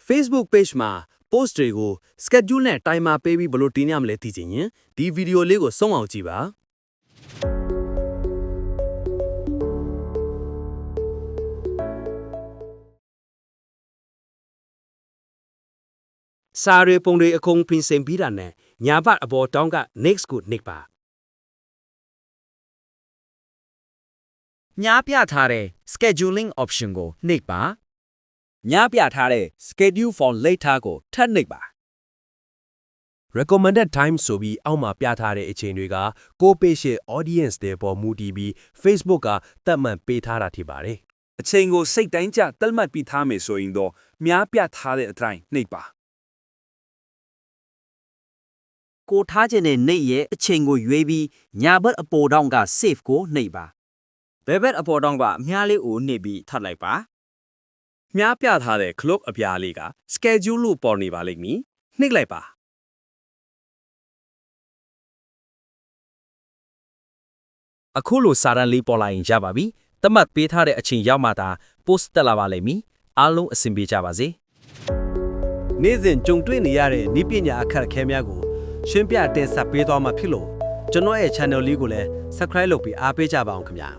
Facebook page မှာ post တွေကို schedule နဲ့ timer ပေးပြီးဘယ်လိုတင်ရမလဲသိချင်ရင်ဒီဗီဒီယိုလေးကိုစောင့်အောင်ကြည့်ပါစာရီပုံတွေအကုန်ပြင်ဆင်ပြီးတာနဲ့ညာဘက်အပေါ်တောင်းက next ကို nick ပါညာပြထားတဲ့ scheduling option ကိုနှိပ်ပါညာပြထားတဲ့ schedule for later ကိုထပ်နှိပ်ပါ recommended time ဆိုပြီးအောက်မှာပြထားတဲ့အချိန်တွေကကို page ရဲ့ audience တွေပေါ်မူတည်ပြီး Facebook ကသတ်မှတ်ပေးထားတာဖြစ်ပါတယ်အချိန်ကိုစိတ်တိုင်းကျသတ်မှတ်ပြီးထားမယ်ဆိုရင်တော့ညာပြထားတဲ့အတိုင်းနှိပ်ပါကိုထားခြင်းနဲ့နှိပ်ရဲ့အချိန်ကိုရွေးပြီးညာဘက်အပေါ်တောင်းက save ကိုနှိပ်ပါဘယ်ဘက်အပေါ်တောင်းကအများလေးကိုနှိပ်ပြီးထပ်လိုက်ပါညာပြထားတဲ့ clock အပြားလေးက schedule လို့ပေါ်နေပါလိမ့်မည်နှိပ်လိုက်ပါအခုလိုစာတန်းလေးပေါ်လာရင်ရပါပြီသတ်မှတ်ပေးထားတဲ့အချိန်ရောက်မှသာ post တက်လာပါလိမ့်မည်အားလုံးအဆင်ပြေကြပါစေနေ့စဉ်ကြုံတွေ့နေရတဲ့နည်းပညာအခက်အခဲများကိုရှင်းပြတင်ဆက်ပေးသွားမှာဖြစ်လို့ကျွန်တော်ရဲ့ channel လေးကိုလည်း subscribe လုပ်ပြီးအားပေးကြပါအောင်ခင်ဗျာ